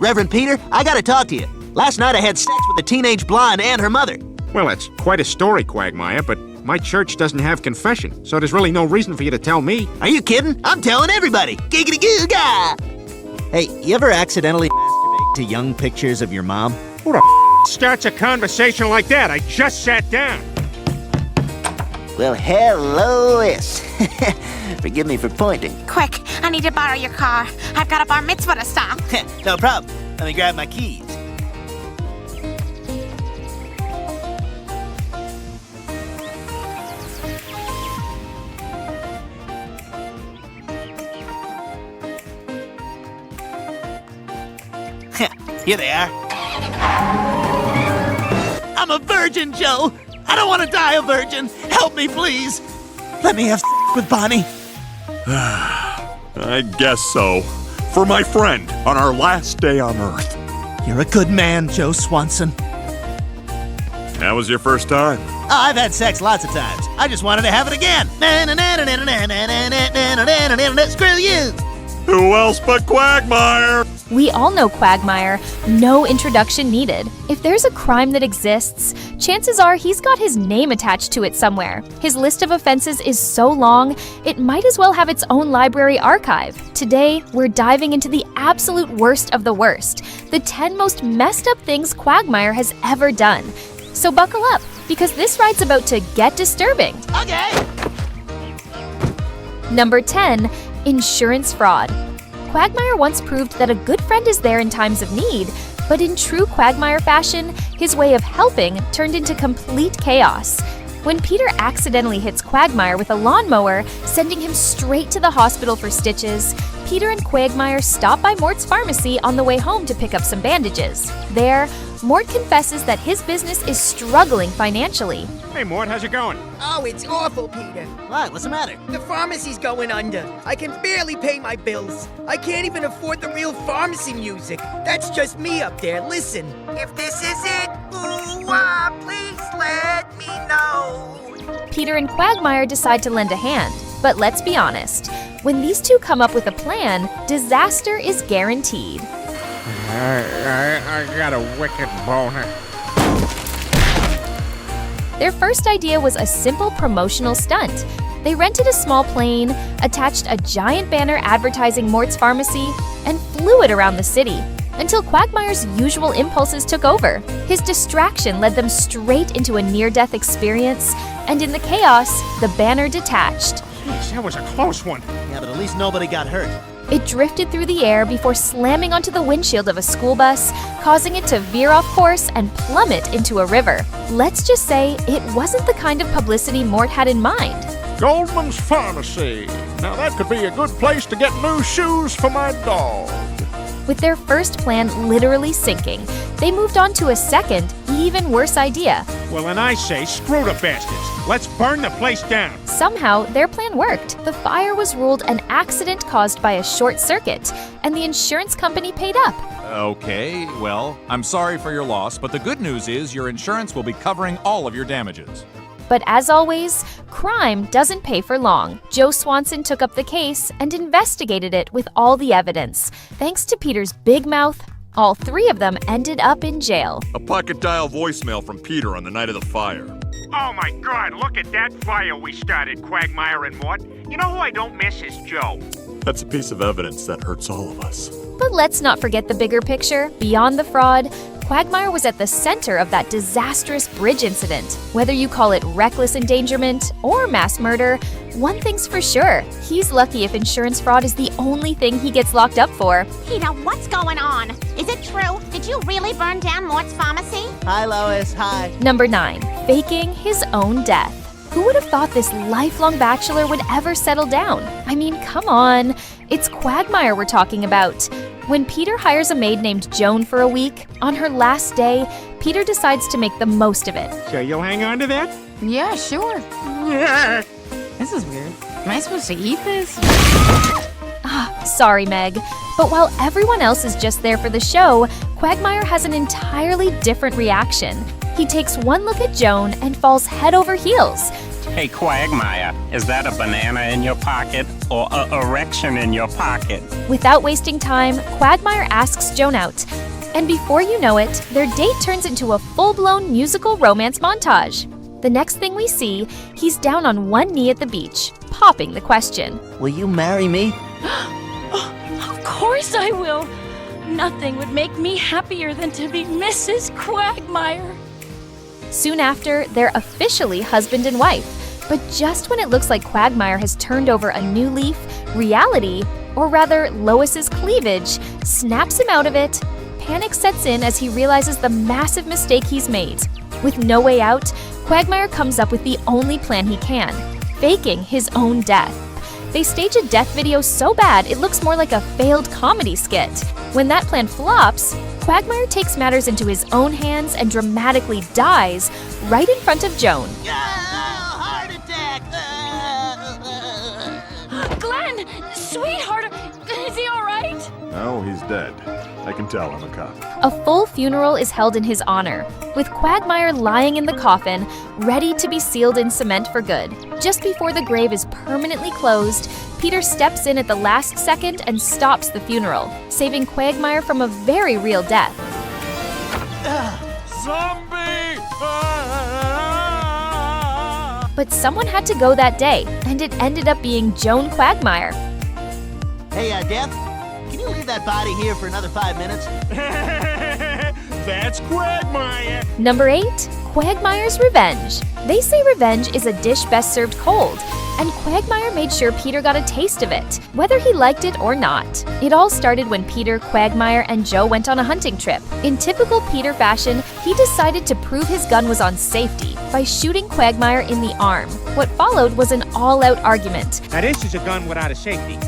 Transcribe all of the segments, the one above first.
Reverend Peter, I gotta talk to you. Last night I had sex with a teenage blonde and her mother. Well, it's quite a story, Quagmire, but my church doesn't have confession, so there's really no reason for you to tell me. Are you kidding? I'm telling everybody. Giggity goo ga! Hey, you ever accidentally masturbate to young pictures of your mom? Who the starts a conversation like that? I just sat down. Well, hello, Liz. Forgive me for pointing. Quick, I need to borrow your car. I've got a bar mitzvah to stop. No problem. Let me grab my keys. Here they are. I'm a virgin, Joe. I don't want to die a virgin. Help me, please. Let me have sex with Bonnie. I guess so. For my friend, on our last day on Earth. You're a good man, Joe Swanson. That was your first time? Oh, I've had sex lots of times. I just wanted to have it again. Screw you. Who else but Quagmire? We all know Quagmire. No introduction needed. If there's a crime that exists, chances are he's got his name attached to it somewhere. His list of offenses is so long, it might as well have its own library archive. Today, we're diving into the absolute worst of the worst, the 10 most messed up things Quagmire has ever done. So buckle up, because this ride's about to get disturbing. Okay. Number 10. Insurance fraud. Quagmire once proved that a good friend is there in times of need, but in true Quagmire fashion, his way of helping turned into complete chaos. When Peter accidentally hits Quagmire with a lawnmower, sending him straight to the hospital for stitches, Peter and Quagmire stop by Mort's pharmacy on the way home to pick up some bandages. There, Mort confesses that his business is struggling financially. Hey, Mort, how's it going? Oh, it's awful, Peter. What? What's the matter? The pharmacy's going under. I can barely pay my bills. I can't even afford the real pharmacy music. That's just me up there. Listen. If this is it, ooh-ah, please let me know. Peter and Quagmire decide to lend a hand. But let's be honest, when these two come up with a plan, disaster is guaranteed. I got a wicked boner. Their first idea was a simple promotional stunt. They rented a small plane, attached a giant banner advertising Mort's pharmacy, and flew it around the city, until Quagmire's usual impulses took over. His distraction led them straight into a near-death experience, and in the chaos, the banner detached. Jeez, that was a close one. Yeah, but at least nobody got hurt. It drifted through the air before slamming onto the windshield of a school bus, causing it to veer off course and plummet into a river. Let's just say it wasn't the kind of publicity Mort had in mind. Goldman's Pharmacy. Now that could be a good place to get new shoes for my dog. With their first plan literally sinking, they moved on to a second, even worse idea. Well, and I say, screw the bastards. Let's burn the place down. Somehow, their plan worked. The fire was ruled an accident caused by a short circuit, and the insurance company paid up. Okay, well, I'm sorry for your loss, but the good news is your insurance will be covering all of your damages. But as always, crime doesn't pay for long. Joe Swanson took up the case and investigated it with all the evidence. Thanks to Peter's big mouth, all three of them ended up in jail. A pocket dial voicemail from Peter on the night of the fire. Oh my God, look at that fire we started, Quagmire and Mort. You know who I don't miss is Joe. That's a piece of evidence that hurts all of us. But let's not forget the bigger picture. Beyond the fraud, Quagmire was at the center of that disastrous bridge incident. Whether you call it reckless endangerment or mass murder, one thing's for sure, he's lucky if insurance fraud is the only thing he gets locked up for. Peter, what's going on? Is it true? Did you really burn down Mort's pharmacy? Hi, Lois. Hi. Number 9. Faking his own death. Who would have thought this lifelong bachelor would ever settle down? I mean, come on. It's Quagmire we're talking about. When Peter hires a maid named Joan for a week, on her last day, Peter decides to make the most of it. So you'll hang on to that? Yeah, sure. This is weird. Am I supposed to eat this? Sorry, Meg. But while everyone else is just there for the show, Quagmire has an entirely different reaction. He takes one look at Joan and falls head over heels. Hey, Quagmire, is that a banana in your pocket or a erection in your pocket? Without wasting time, Quagmire asks Joan out, And before you know it, their date turns into a full-blown musical romance montage. The next thing we see, he's down on one knee at the beach, popping the question. Will you marry me? Of course I will. Nothing would make me happier than to be Mrs. Quagmire. Soon after, they're officially husband and wife. But just when it looks like Quagmire has turned over a new leaf, reality, or rather Lois's cleavage, snaps him out of it. Panic sets in as he realizes the massive mistake he's made. With no way out, Quagmire comes up with the only plan he can, faking his own death. They stage a death video so bad it looks more like a failed comedy skit. When that plan flops, Quagmire takes matters into his own hands and dramatically dies right in front of Joan. Heart attack! Glenn, sweetheart, is he all right? No, he's dead. I can tell I'm a cop. A full funeral is held in his honor, with Quagmire lying in the coffin, ready to be sealed in cement for good. Just before the grave is permanently closed, Peter steps in at the last second and stops the funeral, saving Quagmire from a very real death. Zombie! But someone had to go that day, and it ended up being Joan Quagmire. Hey, Death, can you leave that body here for another 5 minutes? That's Quagmire. Number 8, Quagmire's Revenge. They say revenge is a dish best served cold, and Quagmire made sure Peter got a taste of it, whether he liked it or not. It all started when Peter, Quagmire, and Joe went on a hunting trip. In typical Peter fashion, he decided to prove his gun was on safety by shooting Quagmire in the arm. What followed was an all-out argument. Now this is a gun without a safety.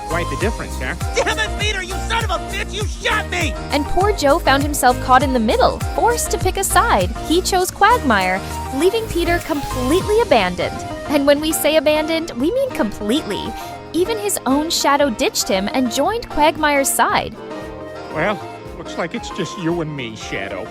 Quite the difference, huh? Damn it, Peter, you son of a bitch, you shot me! And poor Joe found himself caught in the middle, forced to pick a side. He chose Quagmire, leaving Peter completely abandoned. And when we say abandoned, we mean completely. Even his own shadow ditched him and joined Quagmire's side. Well, looks like it's just you and me, Shadow.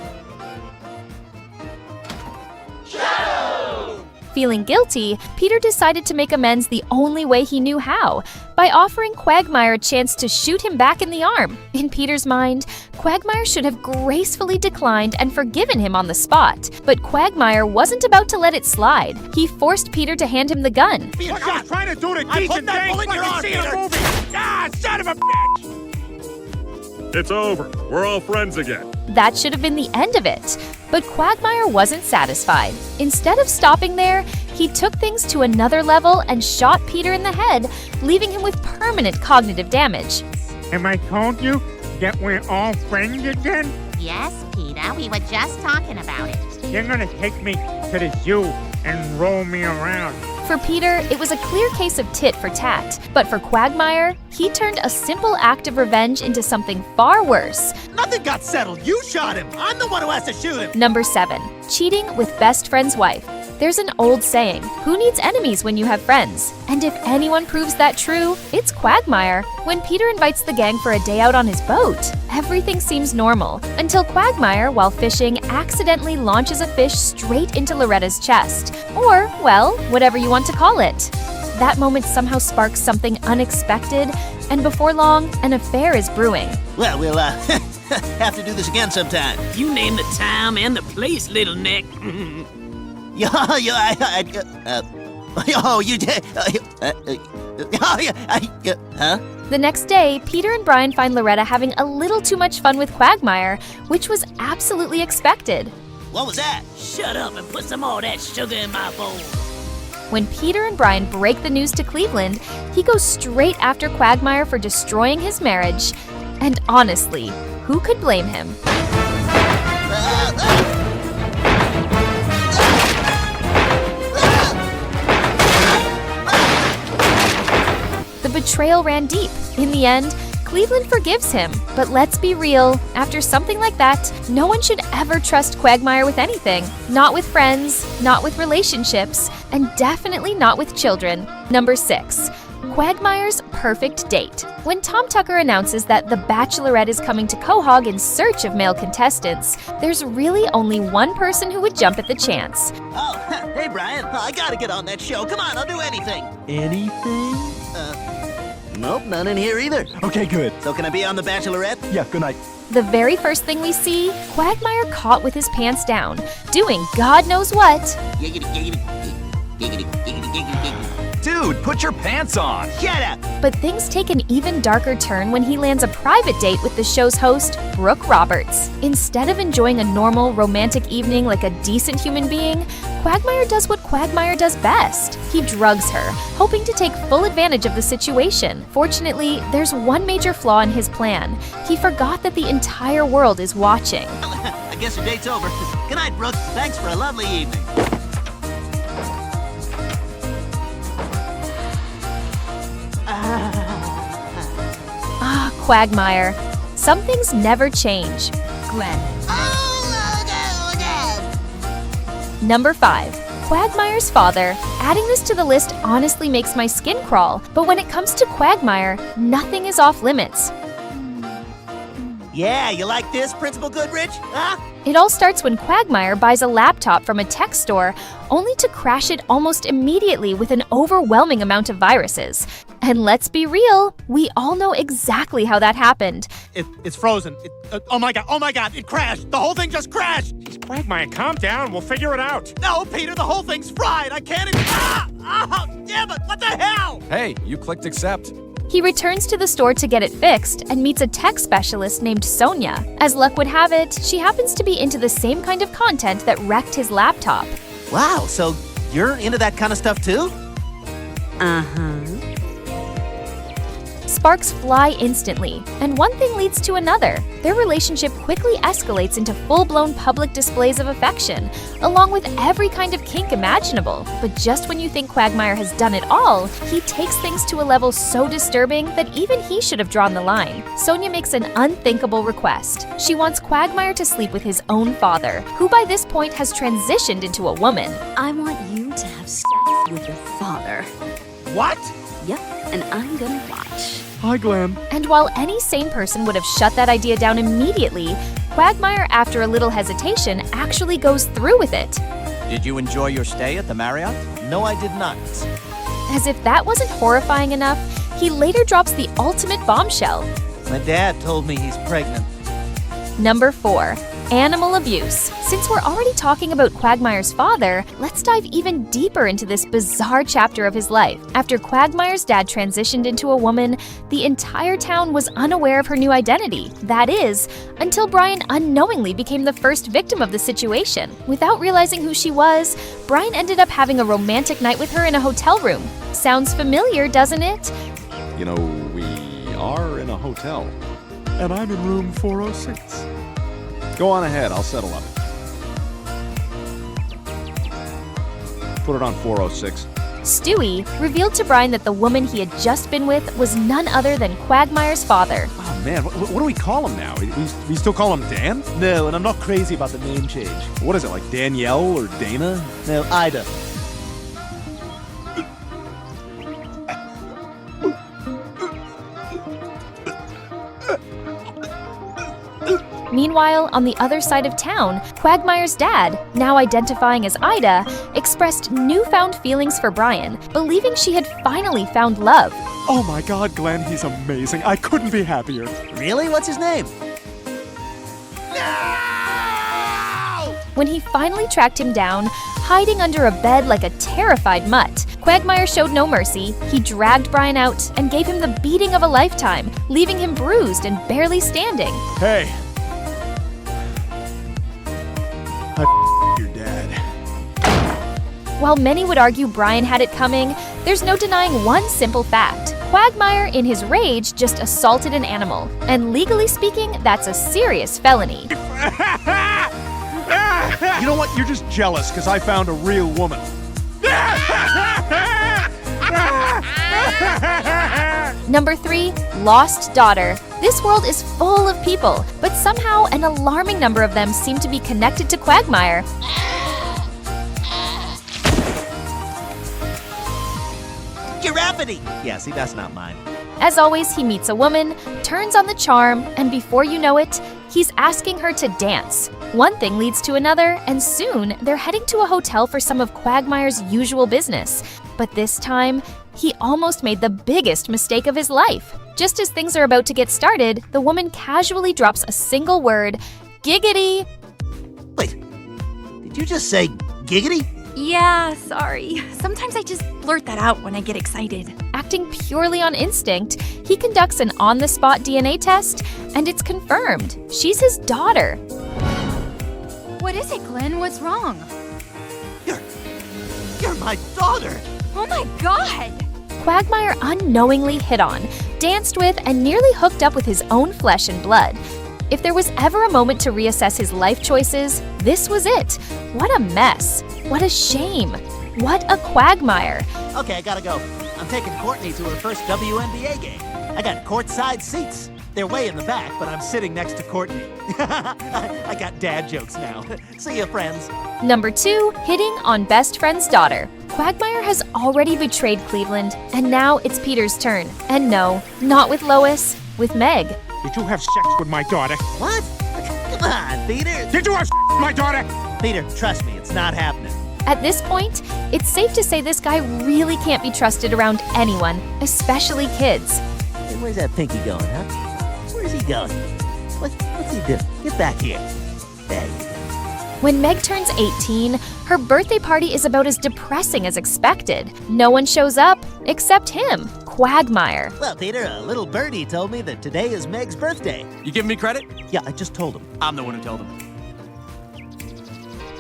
Feeling guilty, Peter decided to make amends the only way he knew how, by offering Quagmire a chance to shoot him back in the arm. In Peter's mind, Quagmire should have gracefully declined and forgiven him on the spot. But Quagmire wasn't about to let it slide. He forced Peter to hand him the gun. Look, I was trying to do the I decent put that thing bullet in your like arm, you see in a Peter. movie. Ah, son of a bitch! It's over. We're all friends again. That should have been the end of it. But Quagmire wasn't satisfied. Instead of stopping there, he took things to another level and shot Peter in the head, leaving him with permanent cognitive damage. Am I told you that we're all friends again? Yes, Peter, we were just talking about it. You're gonna take me to the zoo and roll me around. For Peter, it was a clear case of tit for tat. But for Quagmire, he turned a simple act of revenge into something far worse. Nothing got settled. You shot him. I'm the one who has to shoot him. Number 7, cheating with best friend's wife. There's an old saying, who needs enemies when you have friends? And if anyone proves that true, it's Quagmire. When Peter invites the gang for a day out on his boat, everything seems normal, until Quagmire, while fishing, accidentally launches a fish straight into Loretta's chest. Or, well, whatever you want to call it. That moment somehow sparks something unexpected, and before long, an affair is brewing. Well, we'll have to do this again sometime. You name the time and the place, little Nick. Oh, you did. Huh? The next day, Peter and Brian find Loretta having a little too much fun with Quagmire, which was absolutely expected. What was that? Shut up and put some more of that sugar in my bowl. When Peter and Brian break the news to Cleveland, he goes straight after Quagmire for destroying his marriage. And honestly, who could blame him? The betrayal ran deep. In the end, Cleveland forgives him. But let's be real, after something like that, no one should ever trust Quagmire with anything. Not with friends, not with relationships, and definitely not with children. Number 6, Quagmire's perfect date. When Tom Tucker announces that The Bachelorette is coming to Quahog in search of male contestants, there's really only one person who would jump at the chance. Oh, hey, Brian. I gotta get on that show. Come on, I'll do anything. Anything? Nope, none in here either. Okay, good. So can I be on The Bachelorette? Yeah, good night. The very first thing we see, Quagmire caught with his pants down, doing God knows what. Giggity, giggity, giggity, giggity, giggity, giggity. Dude, put your pants on. Shut up! But things take an even darker turn when he lands a private date with the show's host, Brooke Roberts. Instead of enjoying a normal, romantic evening like a decent human being, Quagmire does what Quagmire does best. He drugs her, hoping to take full advantage of the situation. Fortunately, there's one major flaw in his plan. He forgot that the entire world is watching. I guess your date's over. Good night, Brooke. Thanks for a lovely evening. Quagmire. Some things never change. Gwen. Number 5. Quagmire's father. Adding this to the list honestly makes my skin crawl, but when it comes to Quagmire, nothing is off limits. Yeah, you like this, Principal Goodrich? Huh? It all starts when Quagmire buys a laptop from a tech store, only to crash it almost immediately with an overwhelming amount of viruses. And let's be real, we all know exactly how that happened. It's frozen. Oh my god, it crashed. The whole thing just crashed. Jeez, Quagmire, calm down. We'll figure it out. No, Peter, the whole thing's fried. I can't even. Oh, damn it! What the hell? Hey, you clicked accept. He returns to the store to get it fixed and meets a tech specialist named Sonia. As luck would have it, she happens to be into the same kind of content that wrecked his laptop. Wow, so you're into that kind of stuff too? Uh-huh. Sparks fly instantly, and one thing leads to another. Their relationship quickly escalates into full-blown public displays of affection, along with every kind of kink imaginable. But just when you think Quagmire has done it all, he takes things to a level so disturbing that even he should have drawn the line. Sonia makes an unthinkable request. She wants Quagmire to sleep with his own father, who by this point has transitioned into a woman. I want you to have sex with your father. What? Yep, and I'm gonna watch. Hi, Glenn. And while any sane person would have shut that idea down immediately, Quagmire, after a little hesitation, actually goes through with it. Did you enjoy your stay at the Marriott? No, I did not. As if that wasn't horrifying enough, he later drops the ultimate bombshell. My dad told me he's pregnant. Number 4. Animal abuse. Since we're already talking about Quagmire's father, let's dive even deeper into this bizarre chapter of his life. After Quagmire's dad transitioned into a woman, the entire town was unaware of her new identity. That is, until Brian unknowingly became the first victim of the situation. Without realizing who she was, Brian ended up having a romantic night with her in a hotel room. Sounds familiar, doesn't it? You know, we are in a hotel. And I'm in room 406. Go on ahead, I'll settle up. Put it on 406. Stewie revealed to Brian that the woman he had just been with was none other than Quagmire's father. Oh man, what do we call him now? We still call him Dan? No, and I'm not crazy about the name change. What is it, like Danielle or Dana? No, Ida. Meanwhile, on the other side of town, Quagmire's dad, now identifying as Ida, expressed newfound feelings for Brian, believing she had finally found love. Oh my god, Glenn, he's amazing. I couldn't be happier. Really? What's his name? When he finally tracked him down, hiding under a bed like a terrified mutt, Quagmire showed no mercy. He dragged Brian out and gave him the beating of a lifetime, leaving him bruised and barely standing. Hey. Your dad. While many would argue Brian had it coming, there's no denying one simple fact. Quagmire, in his rage, just assaulted an animal. And legally speaking, that's a serious felony. You know what? You're just jealous because I found a real woman. Number 3, lost daughter. This world is full of people, but somehow an alarming number of them seem to be connected to Quagmire. Giraffity! Yeah, see, that's not mine. As always, he meets a woman, turns on the charm, and before you know it, he's asking her to dance. One thing leads to another, and soon they're heading to a hotel for some of Quagmire's usual business. But this time, He almost made the biggest mistake of his life. Just as things are about to get started, the woman casually drops a single word, giggity. Wait, did you just say giggity? Yeah, sorry. Sometimes I just blurt that out when I get excited. Acting purely on instinct, he conducts an on-the-spot DNA test, and it's confirmed. She's his daughter. What is it, Glenn? What's wrong? You're my daughter! Oh my god! Quagmire unknowingly hit on, danced with, and nearly hooked up with his own flesh and blood. If there was ever a moment to reassess his life choices, this was it. What a mess. What a shame. What a quagmire. Okay, I gotta go. I'm taking Courtney to her first WNBA game. I got courtside seats. They're way in the back, but I'm sitting next to Courtney. I got dad jokes now. See ya, friends. Number 2, hitting on best friend's daughter. Quagmire has already betrayed Cleveland, and now it's Peter's turn. And no, not with Lois, with Meg. Did you have sex with my daughter? What? Come on, Peter. Did you have sex with my daughter? Peter, trust me, it's not happening. At this point, it's safe to say this guy really can't be trusted around anyone, especially kids. Hey, where's that pinky going, huh? Where's he going? What's he doing? Get back here. There you go. When Meg turns 18, her birthday party is about as depressing as expected. No one shows up except him, Quagmire. Well, Peter, a little birdie told me that today is Meg's birthday. You giving me credit? Yeah, I just told him. I'm the one who told him.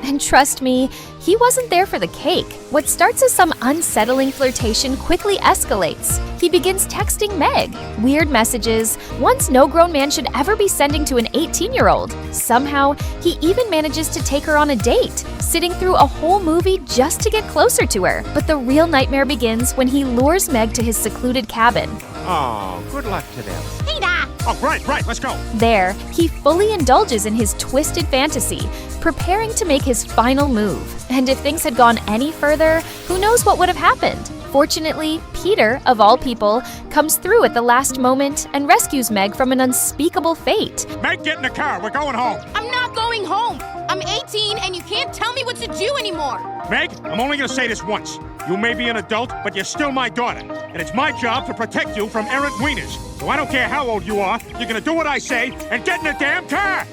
And trust me, he wasn't there for the cake. What starts as some unsettling flirtation quickly escalates. He begins texting Meg, weird messages, ones no grown man should ever be sending to an 18-year-old. Somehow, he even manages to take her on a date, sitting through a whole movie just to get closer to her. But the real nightmare begins when he lures Meg to his secluded cabin. Oh, good luck to them. Peter! Oh, right, let's go. There, he fully indulges in his twisted fantasy, preparing to make his final move. And if things had gone any further, who knows what would have happened? Fortunately, Peter, of all people, comes through at the last moment and rescues Meg from an unspeakable fate. Meg, get in the car. We're going home. I'm not going home. I'm 18 and you can't tell me what to do anymore. Meg, I'm only going to say this once. You may be an adult, but you're still my daughter. And it's my job to protect you from errant wieners. So I don't care how old you are, you're going to do what I say and get in the damn car!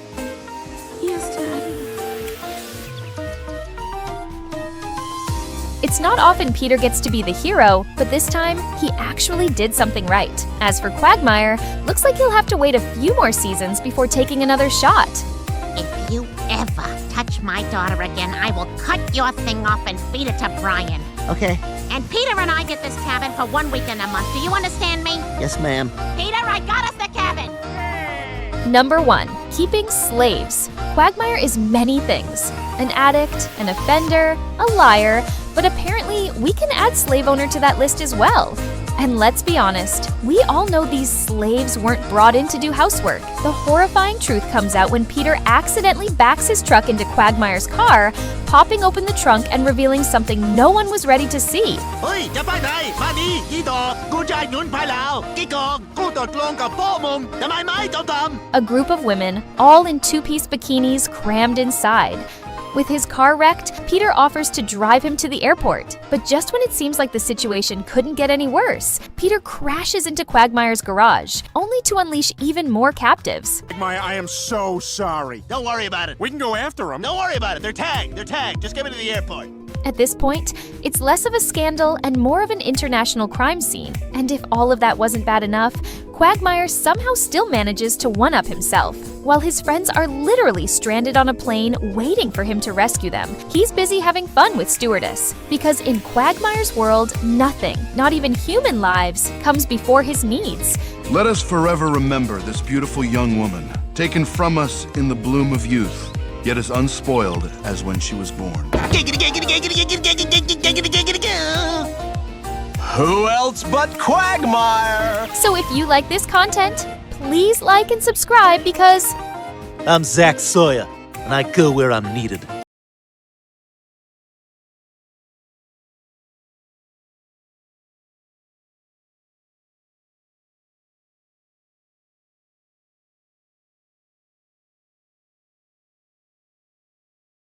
Yes, Daddy. It's not often Peter gets to be the hero, but this time, he actually did something right. As for Quagmire, looks like he'll have to wait a few more seasons before taking another shot. If you ever touch my daughter again, I will cut your thing off and feed it to Brian. Okay. And Peter and I get this cabin for 1 weekend a month. Do you understand me? Yes, ma'am. Peter, I got us the cabin! Number 1, keeping slaves. Quagmire is many things. An addict, an offender, a liar, but apparently we can add slave owner to that list as well. And let's be honest, we all know these slaves weren't brought in to do housework. The horrifying truth comes out when Peter accidentally backs his truck into Quagmire's car, popping open the trunk and revealing something no one was ready to see. A group of women, all in two-piece bikinis crammed inside. With his car wrecked, Peter offers to drive him to the airport. But just when it seems like the situation couldn't get any worse, Peter crashes into Quagmire's garage, only to unleash even more captives. Quagmire, I am so sorry. Don't worry about it. We can go after them. Don't worry about it. They're tagged. Just get me to the airport. At this point, it's less of a scandal and more of an international crime scene. And if all of that wasn't bad enough, Quagmire somehow still manages to one-up himself. While his friends are literally stranded on a plane waiting for him to rescue them, he's busy having fun with Stewardess. Because in Quagmire's world, nothing, not even human lives, comes before his needs. Let us forever remember this beautiful young woman, taken from us in the bloom of youth, yet as unspoiled as when she was born. Who else but Quagmire? So if you like this content, please like and subscribe because I'm Zach Sawyer, and I go where I'm needed.